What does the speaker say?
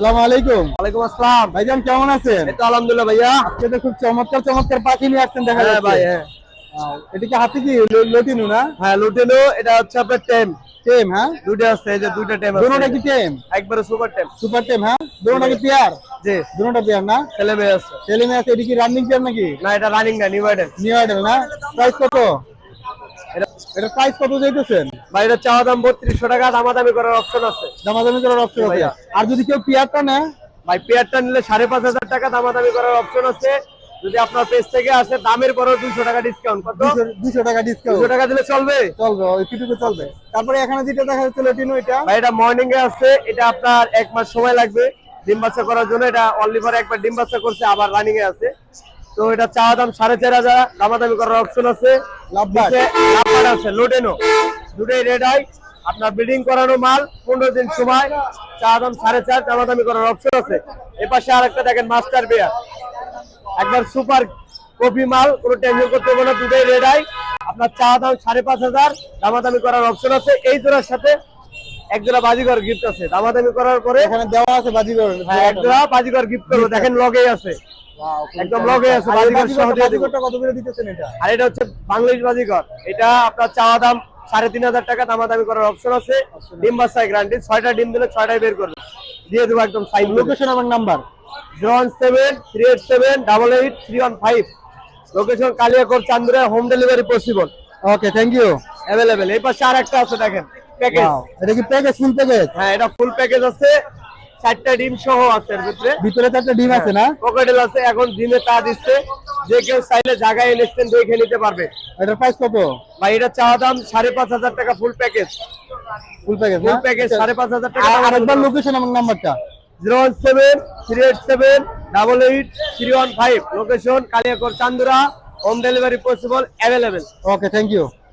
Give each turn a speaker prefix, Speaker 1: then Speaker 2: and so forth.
Speaker 1: আসসালামু আলাইকুম।
Speaker 2: ওয়ালাইকুম আসসালাম।
Speaker 1: ভাইজান কেমন আছেন?
Speaker 2: এই তো আলহামদুলিল্লাহ ভাইয়া।
Speaker 1: আজকে তো খুব চমৎকার চমৎকার পাখি নিয়ে আসছেন দেখা
Speaker 2: হ্যাঁ
Speaker 1: যাচ্ছে।
Speaker 2: ভাই, হ্যাঁ
Speaker 1: এটা কি হাতি কি লটিনু না?
Speaker 2: হ্যাঁ লুটেনো, এটা হচ্ছে আপনার টেম।
Speaker 1: টেম, হ্যাঁ?
Speaker 2: দুইটা আছে, এই যে দুইটা টেম আছে।
Speaker 1: দুটোটা কি টেম?
Speaker 2: একবারে সুপার টেম।
Speaker 1: সুপার টেম, হ্যাঁ? দুটোটা কি পেয়ার?
Speaker 2: জি,
Speaker 1: দুটোটা পেয়ার না?
Speaker 2: ছেলে মেয়ে আছে।
Speaker 1: ছেলে মেয়ে আছে, এটা কি রানিং পেয়ার নাকি?
Speaker 2: না, এটা রানিং না, নিউ আইডেল।
Speaker 1: নিউ আইডেল না? প্রাইস কত?
Speaker 2: এটা
Speaker 1: এটা প্রাইস কত চাইতেছেন?
Speaker 2: ভাই এটা চাওয়া দাম 3200 টাকা, দামাদামি করার অপশন আছে।
Speaker 1: দামাদামি করার অপশন আছে।
Speaker 2: ভাইয়া।
Speaker 1: আর যদি কেউ পেয়ারটা নেয়?
Speaker 2: ভাই পেয়ারটা নিলে 5500 টাকা দামাদামি করার অপশন আছে। যদি আপনার পেজ থেকে আসে দামের পরেও 200 টাকা ডিসকাউন্ট। কত?
Speaker 1: 200 টাকা ডিসকাউন্ট।
Speaker 2: 200 টাকা দিলে চলবে?
Speaker 1: চলবে, ওই কিটুকু চলবে। তারপরে এখানে যেটা দেখা যাচ্ছে লটিনু, এটা
Speaker 2: ভাই এটা মর্নিং এ আছে, এটা আপনার 1 মাস সময় লাগবে ডিম বাচ্চা করার জন্য। এটা অনলি ফর একবার ডিম বাচ্চা করছে, আবার রানিং এ আছে। তো এটা চাওয়া দাম 4500, দামাদামি করার অপশন আছে।
Speaker 1: লাভবার্ড
Speaker 2: লাভবার্ড আছে, লোডেনো, দুটোই রেড আই। আপনার ব্রিডিং করানো মাল, 15 দিন সময়, চাওয়া দাম 4.5, দামাদামি করার অপশন আছে। এপাশে আরেকটা দেখেন মাস্টার বেয়ার, একবার সুপার কপি মাল, কোনো টেনশন করতে হবে না, দুটোই রেড আই। আপনার চাওয়া দাম 5500, দামাদামি করার অপশন আছে। এই জোড়ার সাথে এক জোড়া বাজিগর গিফট আছে, দামাদামি করার পরে
Speaker 1: এখানে দেওয়া আছে বাজিগর।
Speaker 2: হ্যাঁ এক জোড়া বাজিগর গিফট করবো, দেখেন লগেই আছে, একদম লগে আছে। বাজিগর সহ দিয়ে দিব।
Speaker 1: বাজিগরটা কত করে দিতেছেন এটা?
Speaker 2: আর এটা হচ্ছে বাংলাদেশ বাজিগর, এটা আপনার চাওয়া দাম 3500 টাকা, দামাদামি করার অপশন আছে। ডিম বাচ্চায় গ্যারান্টি, 6টা ডিম দিলে 6টাই বের করবে, দিয়ে দেবো একদম সাইন।
Speaker 1: লোকেশন এবং number
Speaker 2: 01738783115, location Kaliakot Chandura, home delivery possible,
Speaker 1: okay, thank you.
Speaker 2: Available. এই পাশে আরেকটা আছে দেখেন, প্যাকেজ।
Speaker 1: এটা কি প্যাকেজ, ফুল প্যাকেজ?
Speaker 2: হ্যাঁ এটা ফুল প্যাকেজ আছে, 4টা ডিম সহ আছে এর ভিতরে।
Speaker 1: ভিতরে 4টা ডিম আছে না?
Speaker 2: পকেটেল আছে, এখন ডিমে তা দিচ্ছে, যে কেউ চাইলে জায়গায় ইনস্ট্যান্ট দেখে নিতে পারবে।
Speaker 1: এটার প্রাইস কত?
Speaker 2: ভাই এটা চাওয়া দাম 5500 টাকা, ফুল প্যাকেজ।
Speaker 1: ফুল প্যাকেজ না?
Speaker 2: ফুল প্যাকেজ 5500 টাকা।
Speaker 1: আরেকবার লোকেশন এবং নাম্বারটা।
Speaker 2: 01738783115, location Kaliakot Chandura, home delivery possible, available.
Speaker 1: Okay, thank you.